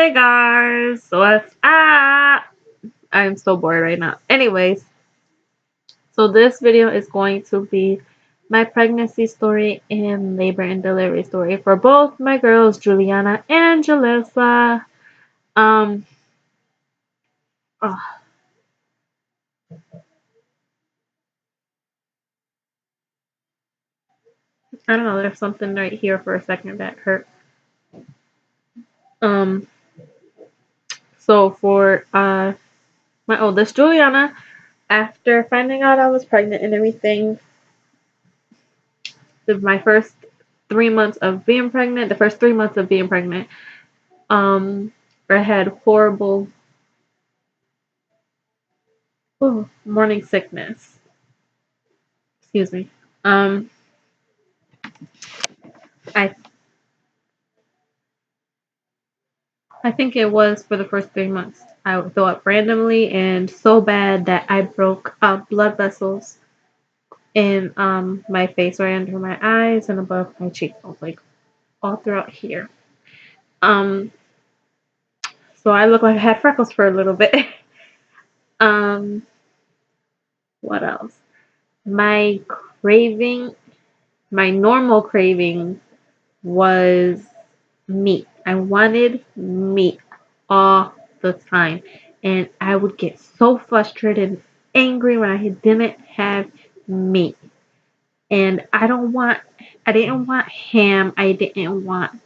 Hey guys, what's up? I'm so bored right now. Anyways, so this video is going to be my pregnancy story and labor and delivery story for both my girls, Juliana and Jalissa. Um, oh, I don't know, there's something right here for a second that hurt. Um, so for my oldest, Juliana, after finding out I was pregnant and everything, my first 3 months of being pregnant, the first 3 months of being pregnant, I had horrible morning sickness. Excuse me. Um, I I think it was for the first 3 months. I would throw up randomly and so bad that I broke blood vessels in my face, right under my eyes and above my cheekbones, like all throughout here. Um, so I looked like I had freckles for a little bit. um, what else? My craving, my normal craving was meat. I wanted meat all the time. And I would get so frustrated and angry when I didn't have meat. And I didn't want ham. I didn't want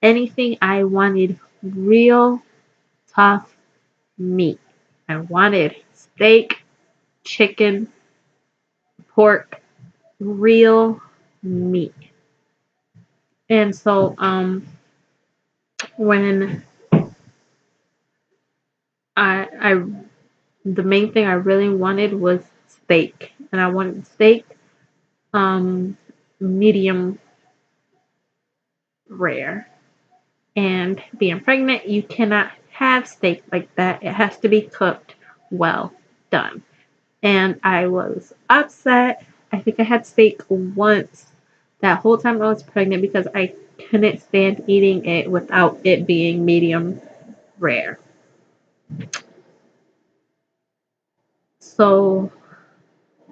anything. I wanted real tough meat. I wanted steak, chicken, pork, real meat. And so, when I the main thing I really wanted was steak, and I wanted steak um medium rare. And being pregnant, you cannot have steak like that. It has to be cooked well done. And I was upset. I think I had steak once that whole time I was pregnant because I couldn't stand eating it without it being medium rare. So,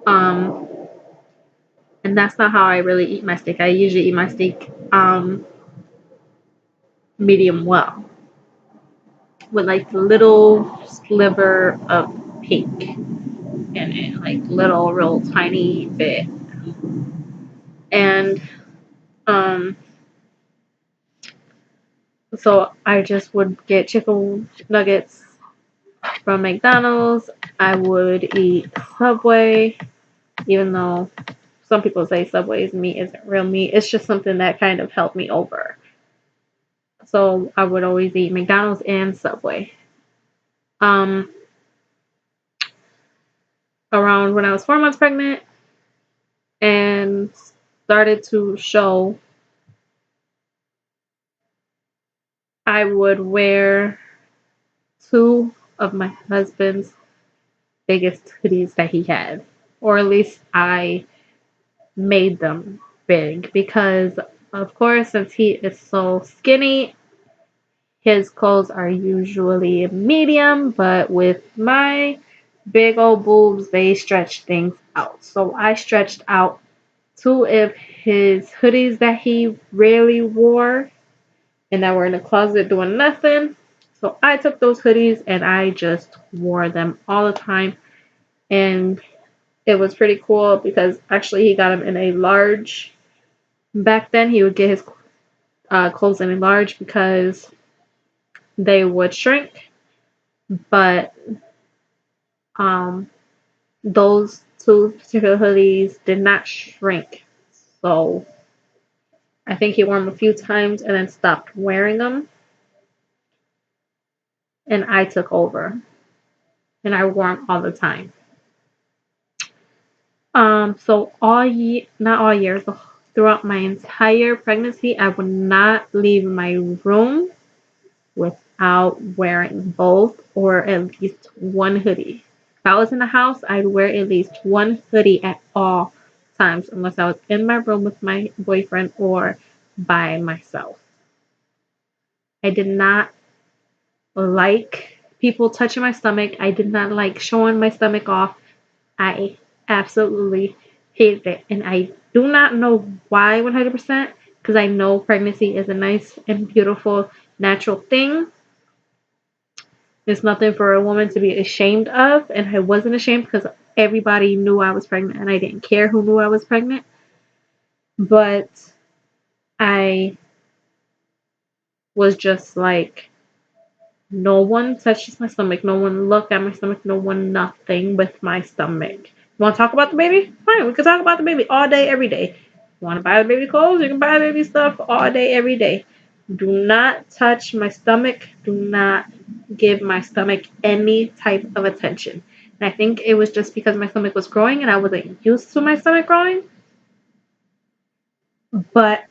um, and that's not how I really eat my steak. I usually eat my steak medium well with like little sliver of pink in it, like little real tiny bit. And um so I just would get chicken nuggets from McDonald's. I would eat Subway, even though some people say Subway's meat isn't real meat. It's just something that kind of helped me over. So I would always eat McDonald's and Subway. Um, Around when I was 4 months pregnant and started to show, I would wear two of my husband's biggest hoodies that he had, or at least I made them big because, of course, since he is so skinny, his clothes are usually medium, but with my big old boobs, they stretch things out. So I stretched out two of his hoodies that he rarely wore and that were in the closet doing nothing. So I took those hoodies and I just wore them all the time. And it was pretty cool because actually he got them in a large. Back then he would get his clothes in a large because they would shrink. But um, those two particular hoodies did not shrink. So I think he wore them a few times and then stopped wearing them. And I took over. And I wore them all the time. So not all years, but throughout my entire pregnancy, I would not leave my room without wearing both or at least one hoodie. If I was in the house, I'd wear at least one hoodie at all times, unless I was in my room with my boyfriend or by myself. I did not like people touching my stomach. I did not like showing my stomach off. I absolutely hated it. And I do not know why 100%, because I know pregnancy is a nice and beautiful natural thing. It's nothing for a woman to be ashamed of. And I wasn't ashamed because everybody knew I was pregnant and I didn't care who knew I was pregnant. But I was just like, no one touches my stomach. No one looked at my stomach. No one nothing with my stomach. You want to talk about the baby? Fine, we can talk about the baby all day, every day. You want to buy the baby clothes? You can buy baby stuff all day, every day. Do not touch my stomach. Do not give my stomach any type of attention. And I think it was just because my stomach was growing and I wasn't used to my stomach growing. But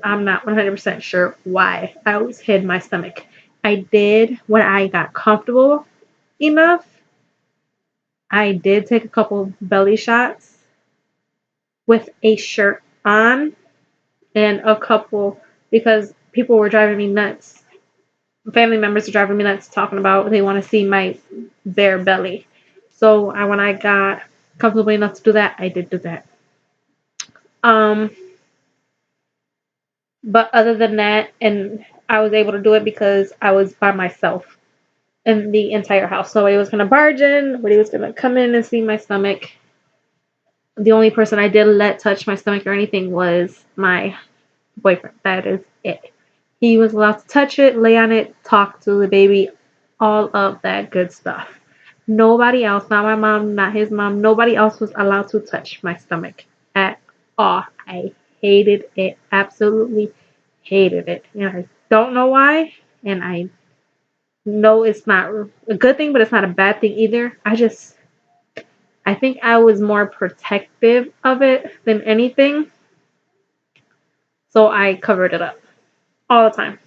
I'm not 100% sure why I always hid my stomach. I did when I got comfortable enough. I did take a couple belly shots with a shirt on and a couple because people were driving me nuts. Family members are driving me nuts talking about they want to see my bare belly. So when I got comfortable enough to do that, I did do that. Um, but other than that, and I was able to do it because I was by myself in the entire house. Nobody was gonna barge in. Nobody was gonna come in and see my stomach. The only person I did let touch my stomach or anything was my boyfriend. That is it. He was allowed to touch it, lay on it, talk to the baby, all of that good stuff. Nobody else, not my mom, not his mom, nobody else was allowed to touch my stomach at all. I hated it. Absolutely hated it. And I don't know why. And I know it's not a good thing, but it's not a bad thing either. I think I was more protective of it than anything. So I covered it up all the time.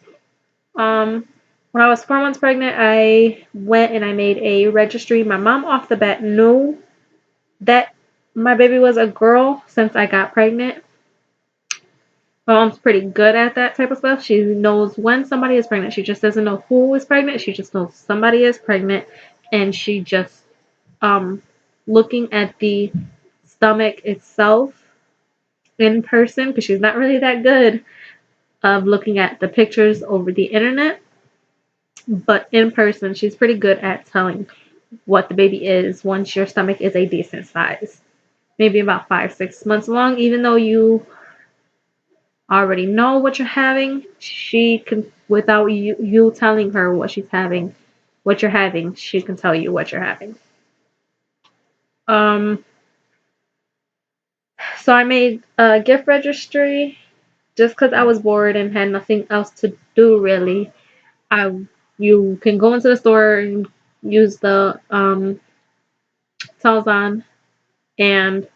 Um, when I was 4 months pregnant, I went and I made a registry. My mom off the bat knew that my baby was a girl since I got pregnant. My mom's pretty good at that type of stuff. She knows when somebody is pregnant. She just doesn't know who is pregnant. She just knows somebody is pregnant. And she just, looking at the stomach itself in person, because she's not really that good of looking at the pictures over the internet. But in person, she's pretty good at telling what the baby is once your stomach is a decent size. Maybe about 5, 6 months long, even though you already know what you're having, she can, without you telling her what she's having, what you're having, she can tell you what you're having. Um, so I made a gift registry just because I was bored and had nothing else to do really. I You can go into the store and use the Telzon and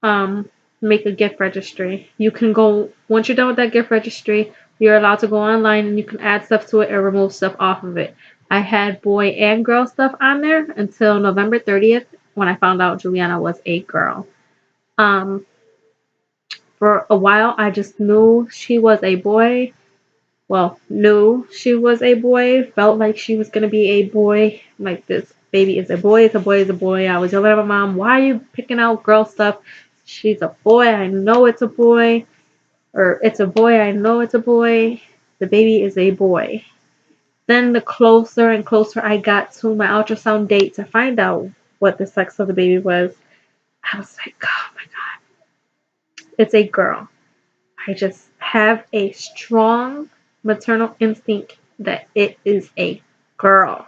um, make a gift registry. You can go, once you're done with that gift registry, you're allowed to go online and you can add stuff to it and remove stuff off of it. I had boy and girl stuff on there until November 30th when I found out Juliana was a girl. Um, for a while, I just knew she was a boy. Well, knew she was a boy, felt like she was going to be a boy. Like, this baby is a boy, it's a boy, it's a boy. I was yelling at my mom, why are you picking out girl stuff? She's a boy, I know it's a boy. Or it's a boy, I know it's a boy. The baby is a boy. Then the closer and closer I got to my ultrasound date to find out what the sex of the baby was, I was like, oh my God, it's a girl. I just have a strong maternal instinct that it is a girl.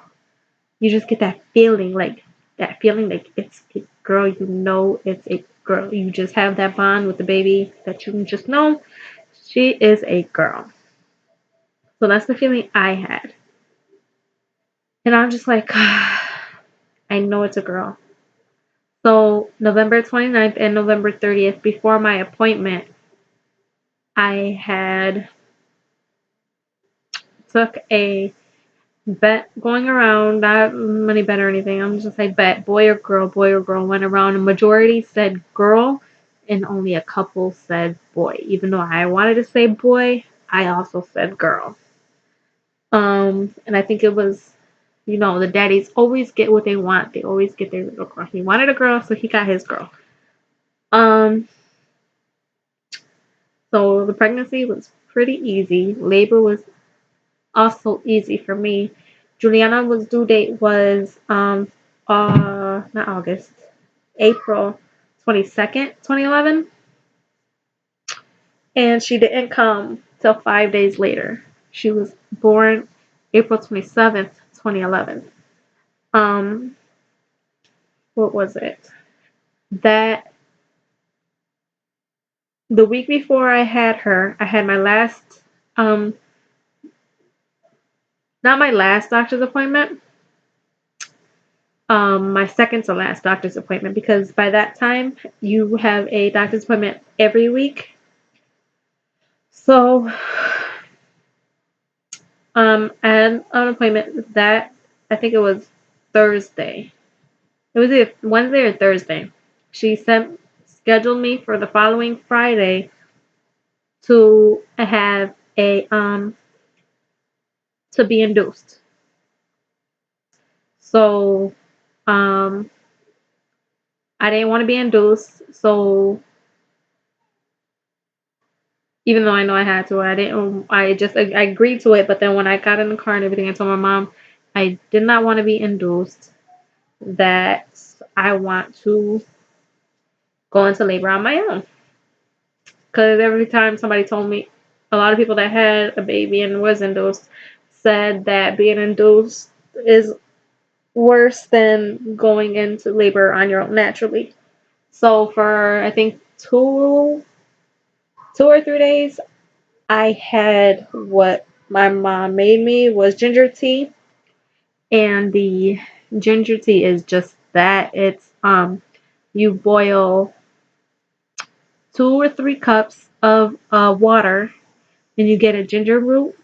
You just get that feeling like it's a girl. You know it's a girl. You just have that bond with the baby that you just know she is a girl. So that's the feeling I had. And I'm just like, I know it's a girl. So November 29th and November 30th, before my appointment, I had took a bet going around, not money bet or anything. I'm just like bet, boy or girl, went around. A majority said girl, and only a couple said boy. Even though I wanted to say boy, I also said girl. And I think it was, the daddies always get what they want. They always get their little girl. He wanted a girl, so he got his girl. Um, so the pregnancy was pretty easy. Labor was also easy for me. Juliana was due date was not August, April 22nd, 2011, and she didn't come till 5 days later. She was born April 27th, 2011. Um, what was it? That the week before I had her, I had my last, um, not my last doctor's appointment, my second to last doctor's appointment, because by that time you have a doctor's appointment every week. So, I had an appointment that I think it was Thursday. It was either Wednesday or Thursday. She scheduled me for the following Friday to have a to be induced. So, um, I didn't want to be induced, so even though I know I had to, I didn't. I agreed to it, but then when I got in the car and everything, I told my mom I did not want to be induced. That I want to go into labor on my own. Because every time somebody told me, a lot of people that had a baby and was induced said that being induced is worse than going into labor on your own naturally. So for I think 2 or 3 days, I had what my mom made me was ginger tea, and the ginger tea is just that. It's you boil 2 or 3 cups of water, and you get a ginger root,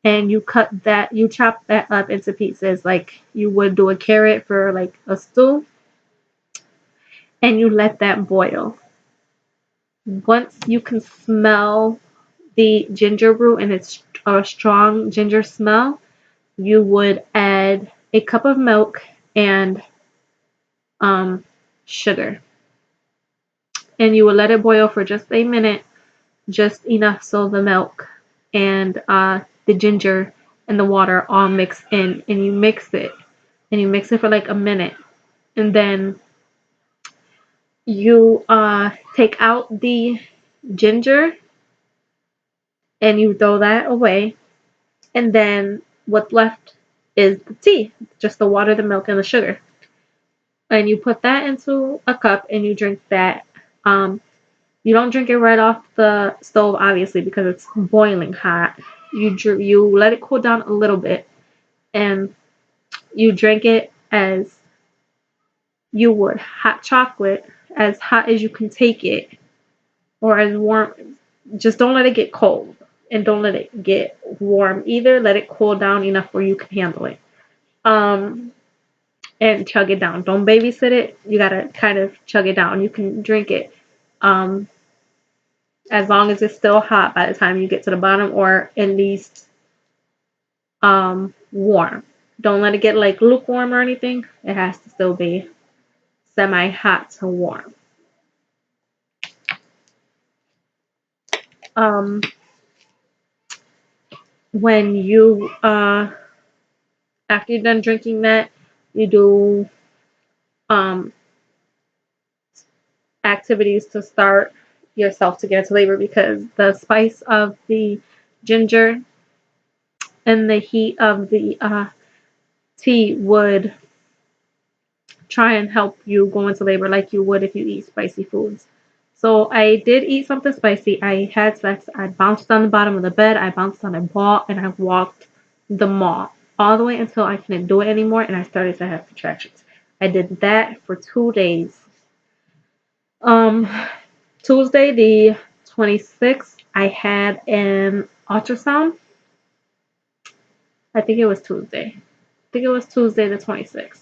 and you chop that up into pieces like you would do a carrot for like a stew, and you let that boil. Once you can smell the ginger root and it's a strong ginger smell, you would add a cup of milk and um, sugar. And you will let it boil for just a minute, just enough so the milk and the ginger and the water all mix in. And you mix it. And you mix it for like a minute. And then you take out the ginger and you throw that away. And then what's left is the tea, just the water, the milk, and the sugar. And you put that into a cup and you drink that. Um, you don't drink it right off the stove, obviously, because it's boiling hot. You let it cool down a little bit, and you drink it as you would hot chocolate, as hot as you can take it, or as warm. Just don't let it get cold, and don't let it get warm either. Let it cool down enough where you can handle it. Um, and chug it down. Don't babysit it. You gotta kind of chug it down. You can drink it. Um, as long as it's still hot by the time you get to the bottom, or at least warm. Don't let it get like lukewarm or anything. It has to still be semi-hot to warm. Um, when you after you're done drinking that, you do um, activities to start yourself to get into labor, because the spice of the ginger and the heat of the tea would try and help you go into labor like you would if you eat spicy foods. So I did eat something spicy. I had sex. I bounced on the bottom of the bed. I bounced on a ball, and I walked the mall all the way until I couldn't do it anymore, and I started to have contractions. I did that for 2 days. Um, Tuesday the 26th, I had an ultrasound. I think it was Tuesday. I think it was Tuesday the 26th.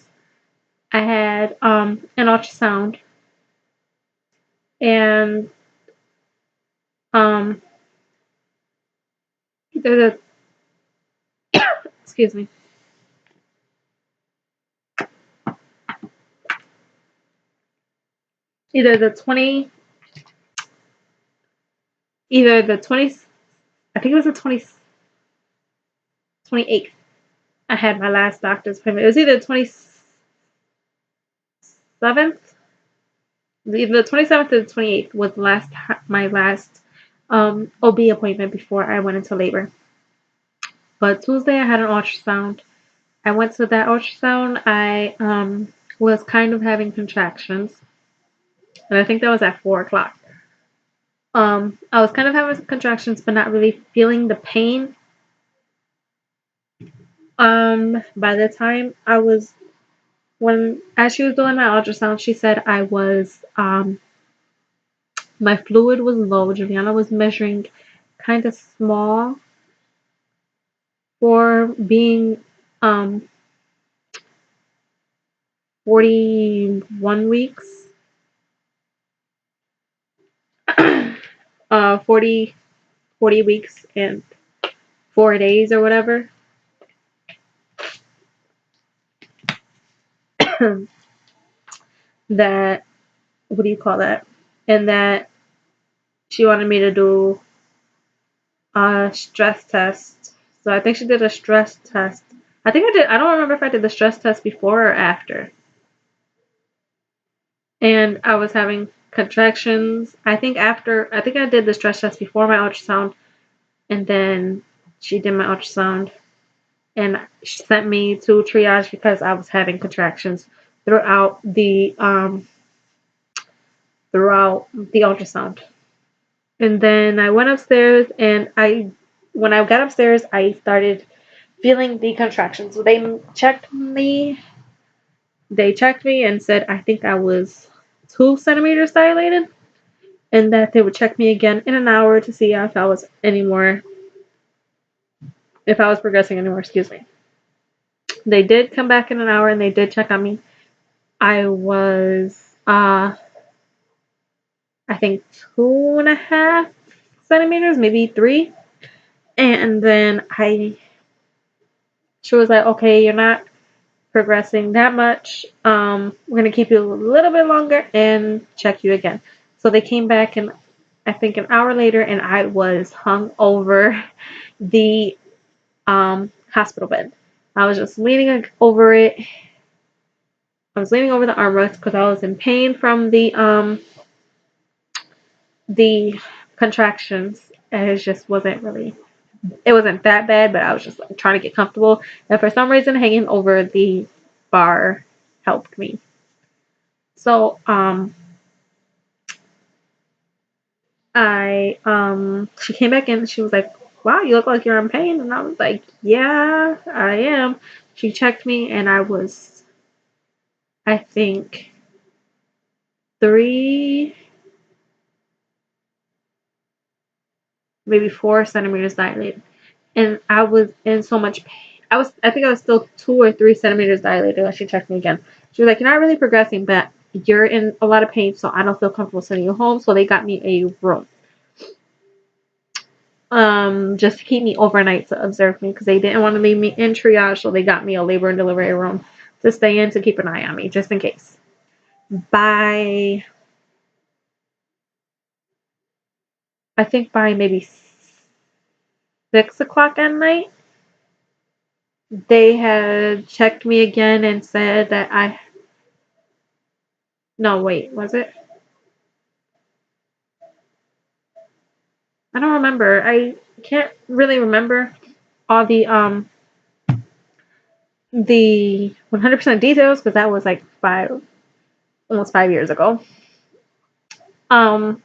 I had an ultrasound, and um, there's excuse me. Either the 20, either the 20, I think it was the 28th. I had my last doctor's appointment. It was either the 27th, either the 27th or the 28th was my last OB appointment before I went into labor. But Tuesday I had an ultrasound. I went to that ultrasound. I was kind of having contractions, and I think that was at 4 o'clock. I was kind of having contractions, but not really feeling the pain. By the time as she was doing my ultrasound, she said I was, my fluid was low. Juliana was measuring kind of small for being, 41 weeks, 40 weeks and 4 days or whatever. That, what do you call that? And that she wanted me to do a stress test. So I think she did a stress test. I think I did. I don't remember if I did the stress test before or after. And I was having contractions. I think after. I think I did the stress test before my ultrasound, and then she did my ultrasound, and she sent me to triage because I was having contractions throughout the ultrasound. And then I went upstairs, and when I got upstairs, I started feeling the contractions. So they checked me. They checked me and said I think I was 2 centimeters dilated, and that they would check me again in an hour to see if I was progressing anymore. Excuse me. They did come back in an hour, and they did check on me. I was, I think 2.5 centimeters, maybe 3. And then she was like, okay, you're not progressing that much. We're going to keep you a little bit longer and check you again. So they came back, and I think an hour later, and I was hung over the hospital bed. I was just leaning over it. I was leaning over the armrest because I was in pain from the contractions. And it just wasn't really, it wasn't that bad, but I was just like trying to get comfortable. And for some reason, hanging over the bar helped me. So she came back in and she was like, wow, you look like you're in pain. And I was like, yeah, I am. She checked me, and I was, I think, 3, maybe 4 centimeters dilated. And I was in so much pain. I think I was still 2 or 3 centimeters dilated when she checked me again. She was like, you're not really progressing, but you're in a lot of pain, so I don't feel comfortable sending you home. So they got me a room. Just to keep me overnight to observe me because they didn't want to leave me in triage, so they got me a labor and delivery room to stay in to keep an eye on me, just in case. By I think by maybe 6 o'clock at night, they had checked me again and said that no, wait, was it? I don't remember. I can't really remember all the 100% details because that was like almost 5 years ago. Um,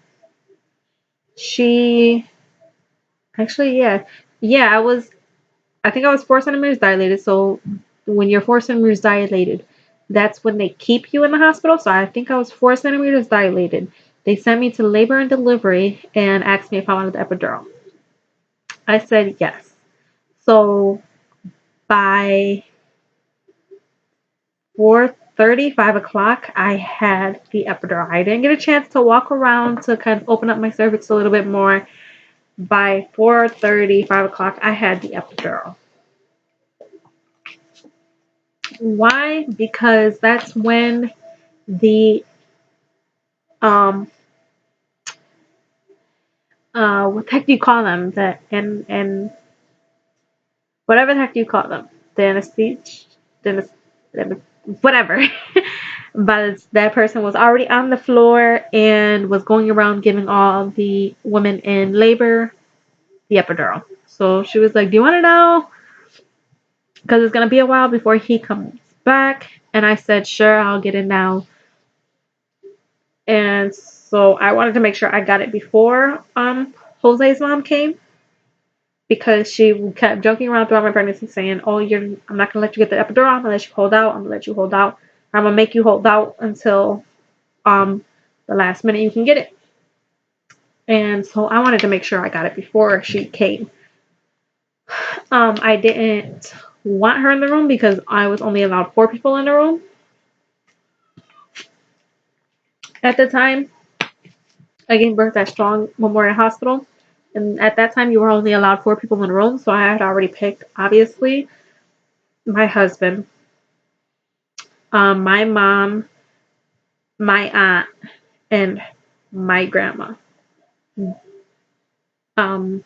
she actually, yeah, I think I was 4 centimeters dilated. So when you're 4 centimeters dilated, that's when they keep you in the hospital. So I think I was 4 centimeters dilated. They sent me to labor and delivery and asked me if I wanted the epidural. I said yes. So by 4:30, 5 o'clock, I had the epidural. I didn't get a chance to walk around to kind of open up my cervix a little bit more. By 4:30, 5 o'clock, I had the epidural. Why? Because that's when the um what the heck do you call them? The and whatever the heck you call them, the anesthesia, whatever. But that person was already on the floor and was going around giving all the women in labor the epidural. So she was like, "Do you want to know? Because it's gonna be a while before he comes back." And I said, "Sure, I'll get it now." And so I wanted to make sure I got it before Jose's mom came, because she kept joking around throughout my pregnancy saying, "Oh, I'm not gonna let you get the epidural. I'm gonna let you hold out. I'm gonna let you hold out. I'm gonna make you hold out until the last minute you can get it." And so I wanted to make sure I got it before she came. I didn't want her in the room because I was only allowed 4 people in the room at the time. I gave birth at Strong Memorial Hospital, and at that time you were only allowed 4 people in the room. So I had already picked, obviously, my husband, my mom, my aunt, and my grandma. Um,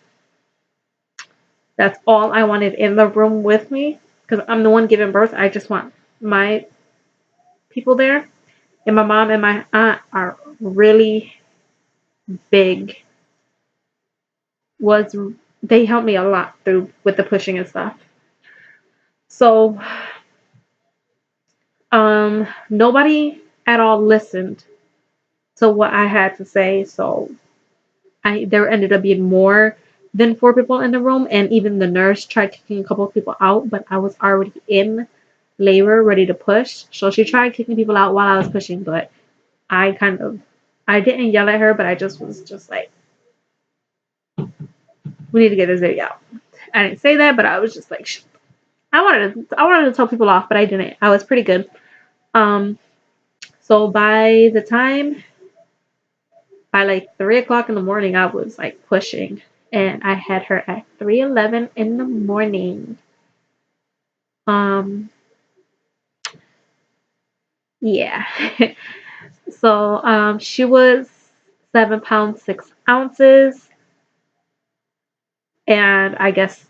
that's all I wanted in the room with me, because I'm the one giving birth. I just want my people there. And my mom and my aunt are really big. Was They helped me a lot through with the pushing and stuff. So nobody at all listened to what I had to say. So there ended up being more than 4 people in the room, and even the nurse tried kicking a couple of people out, but I was already in labor ready to push. So she tried kicking people out while I was pushing, but I didn't yell at her, but I just was just like, we need to get this video out. I didn't say that, but I was just like, I wanted to tell people off, but I didn't. I was pretty good. Um, so by like 3 o'clock in the morning, I was like pushing, and I had her at 3:11 in the morning. Um, yeah. So she was 7 pounds 6 ounces, and I guess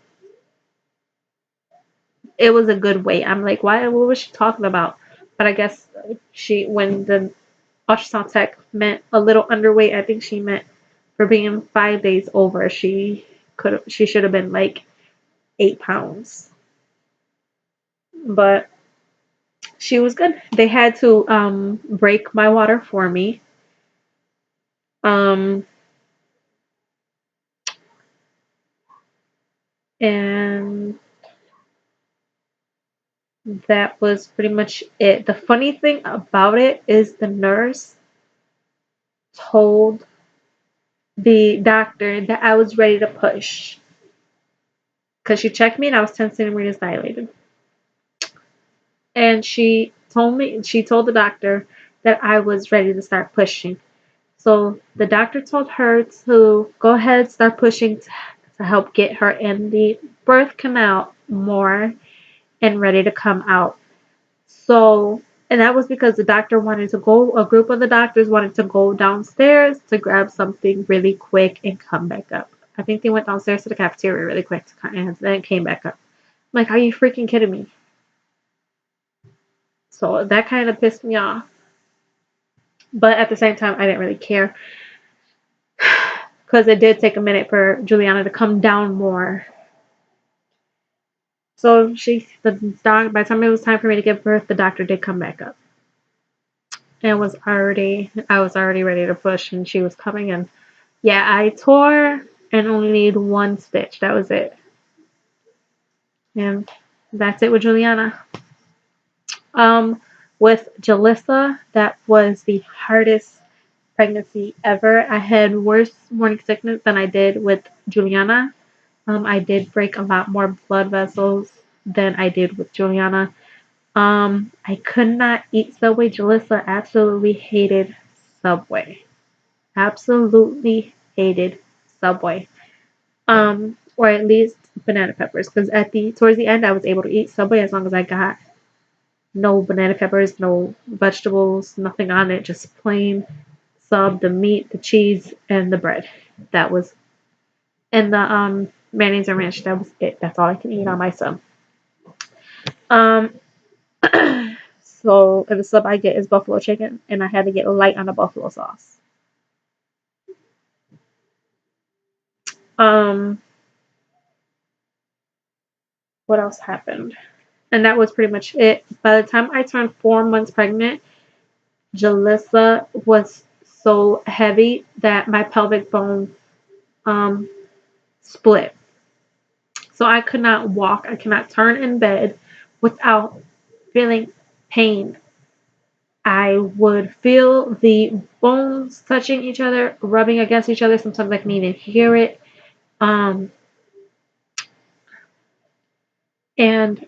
it was a good weight. I'm like, why? What was she talking about? But I guess when the ultrasound tech meant a little underweight, I think she meant for being 5 days over, she should have been like 8 pounds. But she was good. They had to break my water for me. Um, and that was pretty much it. The funny thing about it is the nurse told the doctor that I was ready to push, because she checked me and I was 10 centimeters dilated. And she told the doctor that I was ready to start pushing. So the doctor told her to go ahead, start pushing to help get her in the birth canal more and ready to come out. So, and that was because a group of the doctors wanted to go downstairs to grab something really quick and come back up. I think they went downstairs to the cafeteria really quick and then came back up. I'm like, are you freaking kidding me? So that kind of pissed me off. But at the same time, I didn't really care, because it did take a minute for Juliana to come down more. So by the time it was time for me to give birth, the doctor did come back up, and I was already ready to push, and she was coming in. Yeah, I tore and only need one stitch. That was it, and that's it with Juliana. Um, with Jalissa, that was the hardest pregnancy ever. I had worse morning sickness than I did with Juliana. I did break a lot more blood vessels than I did with Juliana. I could not eat Subway. Jalissa absolutely hated Subway. Absolutely hated Subway. Or at least banana peppers, because towards the end I was able to eat Subway as long as I got no banana peppers, no vegetables, nothing on it, just plain sub, the meat, the cheese, and the bread. That was, and the mayonnaise and ranch. That was it. That's all I can eat on my sub. Um, so the sub I get is buffalo chicken, and I had to get light on the buffalo sauce. Um, what else happened? And that was pretty much it. By the time I turned 4 months pregnant, Jalissa was so heavy that my pelvic bone um, split. So I could not walk. I cannot turn in bed without feeling pain. I would feel the bones touching each other, rubbing against each other. Sometimes I can even hear it. Um, and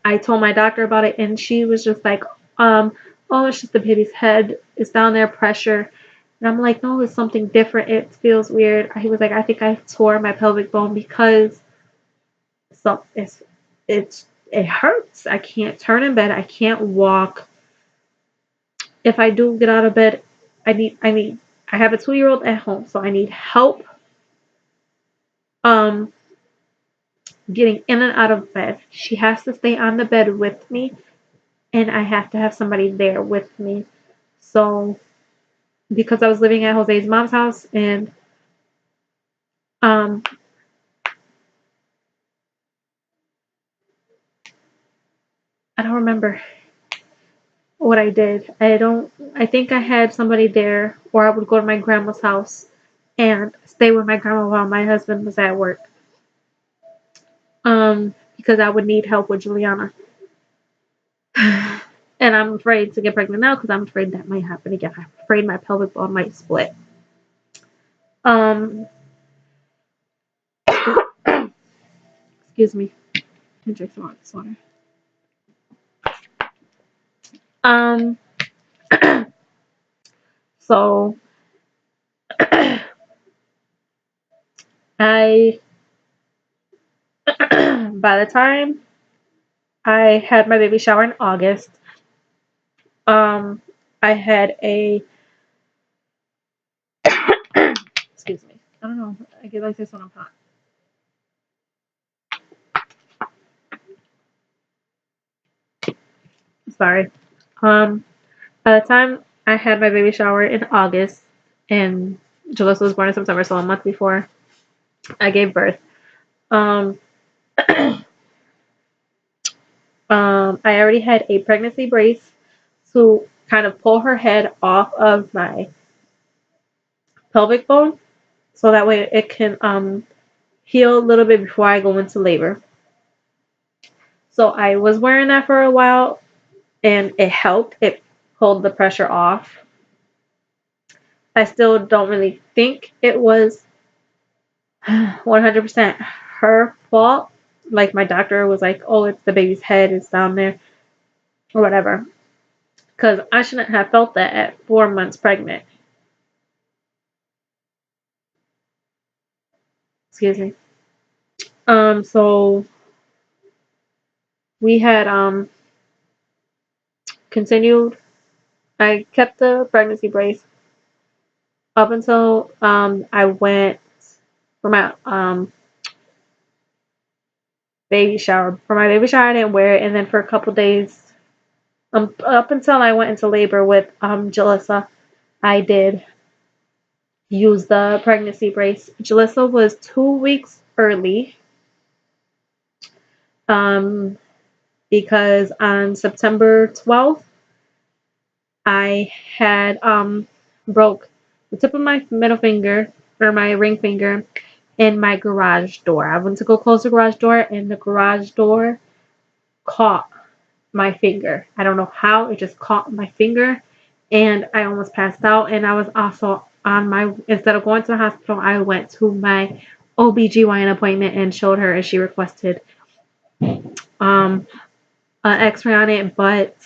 I told my doctor about it, and she was just like, oh, it's just the baby's head. It's down there, pressure. And I'm like, no, it's something different. It feels weird. He was like, I think I tore my pelvic bone because so it hurts. I can't turn in bed. I can't walk. If I do get out of bed, I have a 2-year-old at home, so I need help um getting in and out of bed. She has to stay on the bed with me, and I have to have somebody there with me. So because I was living at Jose's mom's house, and um I don't remember what I did. I think I had somebody there, or I would go to my grandma's house and stay with my grandma while my husband was at work. Because I would need help with Juliana. And I'm afraid to get pregnant now because I'm afraid that might happen again. I'm afraid my pelvic bone might split. Um, excuse me. I drink some more of this water. Um, so I, by the time I had my baby shower in August, um, I had a, excuse me. I don't know. I get like this when I'm hot. Sorry. Um, by the time I had my baby shower in August, and Jalissa was born in September, so a month before I gave birth. Um, I already had a pregnancy brace to kind of pull her head off of my pelvic bone, so that way it can heal a little bit before I go into labor. So I was wearing that for a while, and it helped. It pulled the pressure off. I still don't really think it was 100% her fault. Like my doctor was like, "Oh, it's the baby's head. It's down there, or whatever." Because I shouldn't have felt that at 4 months pregnant. Excuse me. So we had continued. I kept the pregnancy brace up until I went for my baby shower. For my baby shower, I didn't wear it, and then for a couple days, up until I went into labor with Jalissa, I did use the pregnancy brace. Jalissa was 2 weeks early, um, because on September 12th, I had broke the tip of my middle finger, or my ring finger, in my garage door. I went to go close the garage door, and the garage door caught my finger. I don't know how, it just caught my finger, and I almost passed out. And I was also on my, instead of going to the hospital, I went to my OBGYN appointment and showed her, and she requested um an x-ray on it. But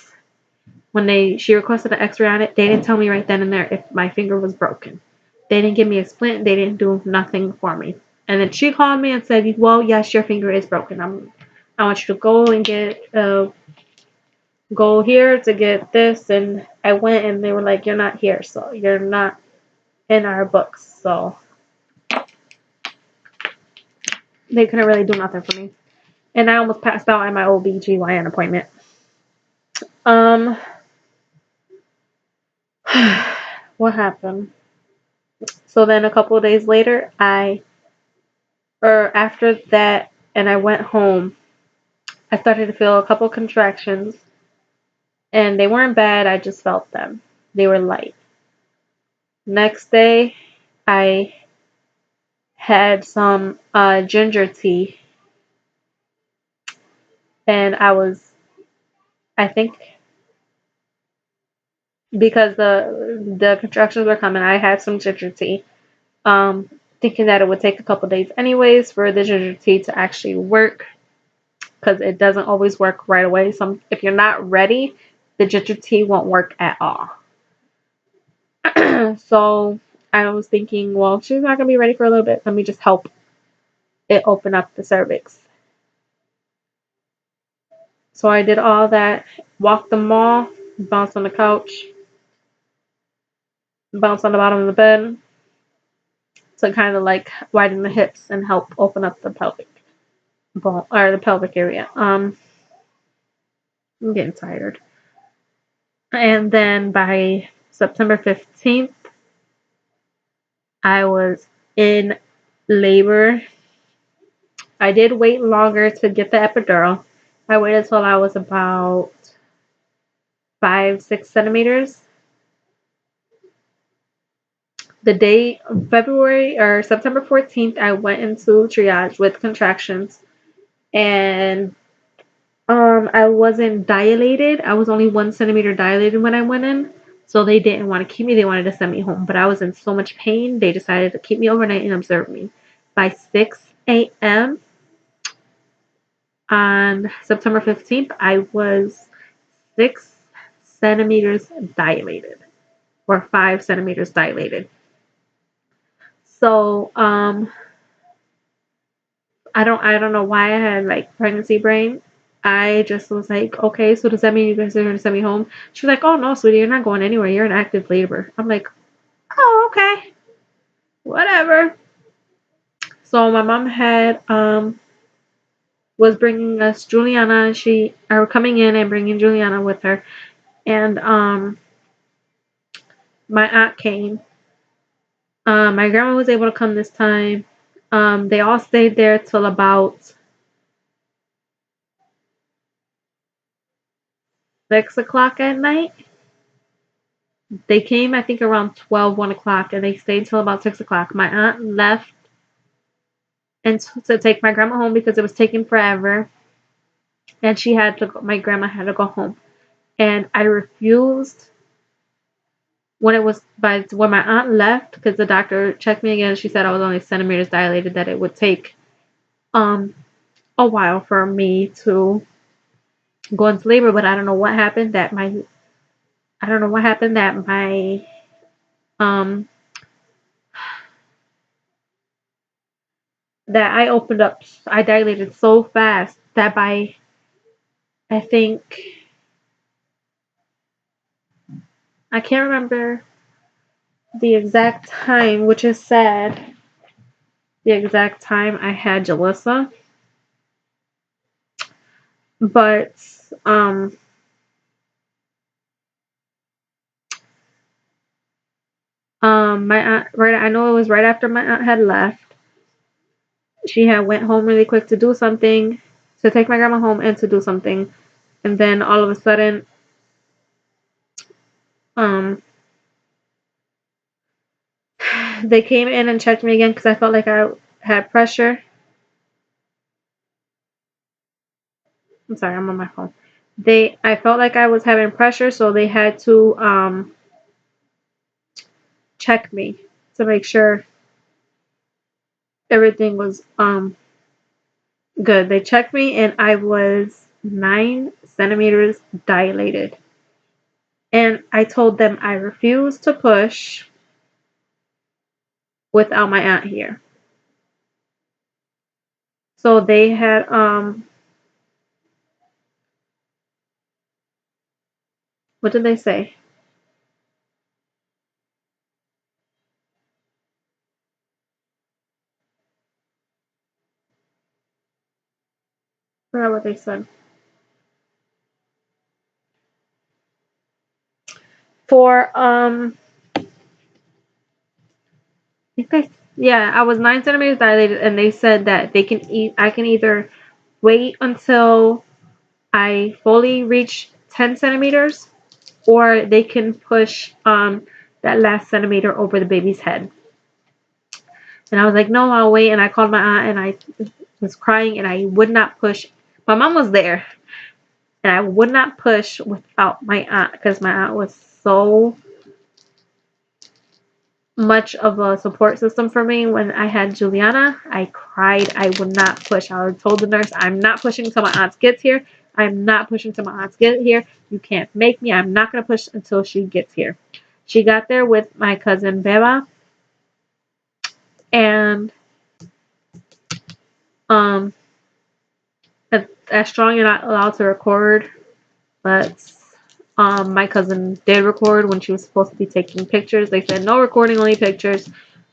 when she requested an x-ray on it, they didn't tell me right then and there if my finger was broken. They didn't give me a splint. They didn't do nothing for me. And then she called me and said, well, yes, your finger is broken. I want you to go and get go here to get this, and I went and they were like, you're not here, so you're not in our books. So they couldn't really do nothing for me. And I almost passed out at my OB/GYN appointment. Um, what happened? So then a couple of days later, or after that, and I went home, I started to feel a couple contractions, and they weren't bad, I just felt them. They were light. Next day, I had some ginger tea, and I think because the contractions were coming, I had some ginger tea, um, thinking that it would take a couple days anyways for the ginger tea to actually work, because it doesn't always work right away. If you're not ready, the ginger tea won't work at all. So I was thinking, well, she's not gonna be ready for a little bit. Let me just help it open up the cervix. So I did all that, walked the mall, bounced on the couch, bounced on the bottom of the bed to kind of like widen the hips and help open up the pelvic bone or the pelvic area. I'm getting tired. And then by September 15th, I was in labor. I did wait longer to get the epidural. I waited till I was about 5, 6 centimeters. The day February or September 14th, I went into triage with contractions, and I wasn't dilated. I was only 1 centimeter dilated when I went in. So they didn't want to keep me. They wanted to send me home. But I was in so much pain, they decided to keep me overnight and observe me. By 6 a.m. on September 15th, I was 6 centimeters dilated, or 5 centimeters dilated. So I don't know why I had like pregnancy brain. I just was like, okay, so does that mean you guys are gonna send me home? She was like, oh no, sweetie, you're not going anywhere. You're in active labor. I'm like, oh, okay, whatever. So my mom had was bringing us Juliana. She are coming in and bringing Juliana with her, and my aunt came. My grandma was able to come this time. They all stayed there till about 6 o'clock at night. They came, I think, around 12, 1 o'clock, and they stayed till about 6 o'clock. My aunt left and to take my grandma home because it was taking forever, and my grandma had to go home. And I refused when my aunt left, because the doctor checked me again. She said I was only centimeters dilated, that it would take um a while for me to go into labor. But I don't know what happened that my um that I dilated so fast that by, I think, I can't remember the exact time, which is sad. The exact time I had Jalissa, but um, my aunt, right, I know it was right after my aunt had left. She had went home really quick to do something, to take my grandma home and to do something, and then all of a sudden, um, they came in and checked me again because I felt like I had pressure. I'm sorry, I'm on my phone. I felt like I was having pressure, so they had to check me to make sure everything was good. They checked me and I was 9 centimeters dilated. And I told them I refused to push without my aunt here. So they had What did they say? I forgot what they said. For I think yeah, I was 9 centimeters dilated, and they said that they can eat. I can either wait until I fully reach 10 centimeters, or they can push that last centimeter over the baby's head. And I was like, no, I'll wait. And I called my aunt, and I was crying, and I would not push. My mom was there, and I would not push without my aunt because my aunt was so much of a support system for me. When I had Juliana, I cried. I would not push. I told the nurse, I'm not pushing until my aunt gets here. I'm not pushing until my aunt gets here. You can't make me. I'm not going to push until she gets here. She got there with my cousin Beba, and um, as strong, you're not allowed to record, but my cousin did record when she was supposed to be taking pictures. They said no recording, only pictures.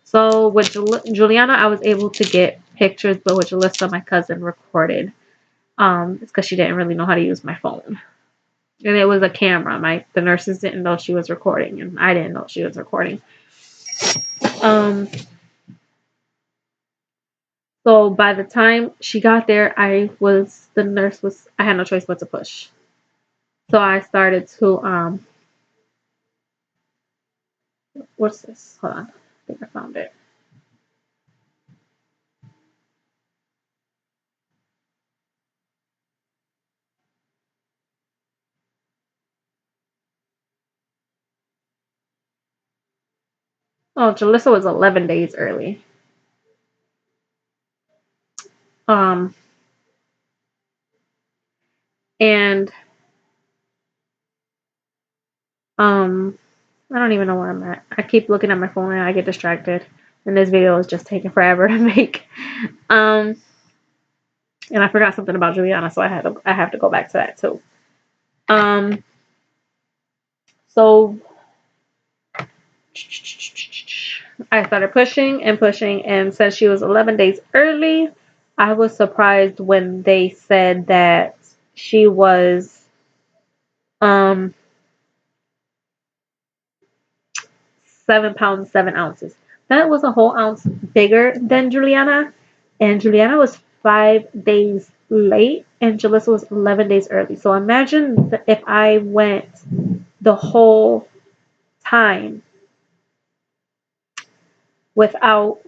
So with Juliana, I was able to get pictures, but with Jalissa, my cousin recorded. It's because she didn't really know how to use my phone, and it was a camera. The nurses didn't know she was recording, and I didn't know she was recording. Um, so by the time she got there, the nurse was. I had no choice but to push. So I started to what's this? Hold on, I think I found it. Oh, Jalissa was 11 days early. Um, and um, I don't even know where I'm at. I keep looking at my phone and I get distracted. And this video is just taking forever to make. Um, and I forgot something about Juliana, so I have to go back to that too. Um, so I started pushing and pushing, and since she was 11 days early, I was surprised when they said that she was um 7 pounds 7 ounces. That was a whole ounce bigger than Juliana, and Juliana was 5 days late, and Jalissa was 11 days early. So imagine if I went the whole time without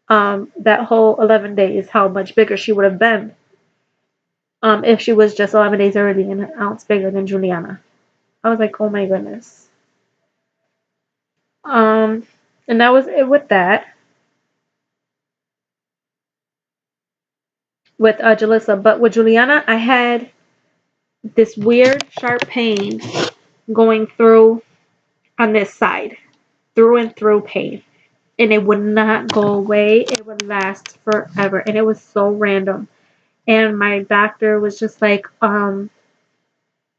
that whole 11 days, how much bigger she would have been if she was just 11 days early and an ounce bigger than Juliana. I was like, oh my goodness. Um, and that was it with that. With Jalissa, but with Juliana, I had this weird sharp pain going through on this side, through and through pain, and it would not go away. It would last forever, and it was so random. And my doctor was just like,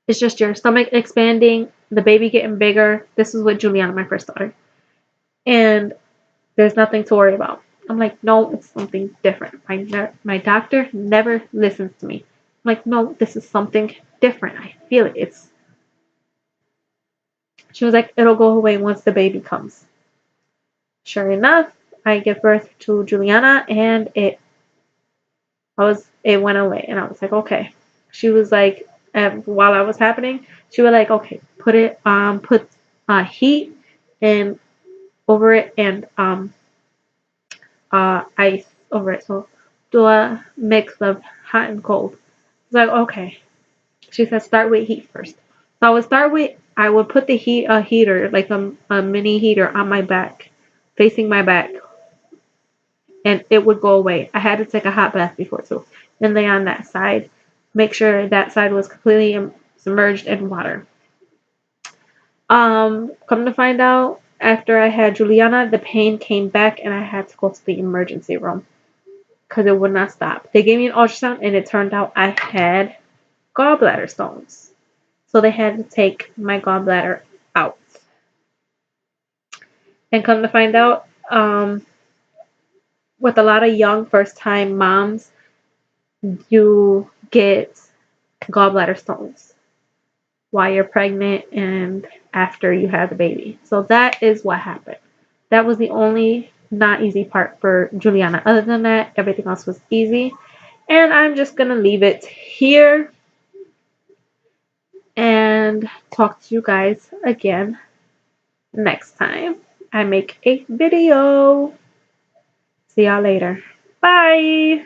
it's just your stomach expanding, the baby getting bigger. This is with Juliana, my first daughter, and there's nothing to worry about. I'm like, no, it's something different. My doctor never listens to me. I'm like, no, this is something different. I feel it. She was like, it'll go away once the baby comes. Sure enough, I give birth to Juliana, and it went away, and I was like, okay. She was like, while I was happening, she was like, okay, put heat and over it, and ice over it. So do a mix of hot and cold. I was like, okay. She said start with heat first. So I would put the heater, like a mini heater on my back, facing my back, and it would go away. I had to take a hot bath before too. Then lay on that side. Make sure that side was completely submerged in water. Come to find out, after I had Juliana, the pain came back and I had to go to the emergency room because it would not stop. They gave me an ultrasound and it turned out I had gallbladder stones. So they had to take my gallbladder out. And come to find out, with a lot of young first time moms, you get gallbladder stones while you're pregnant and after you have the baby. So that is what happened. That was the only not easy part for Juliana. Other than that, everything else was easy. And I'm just going to leave it here and talk to you guys again next time I make a video. See y'all later. Bye.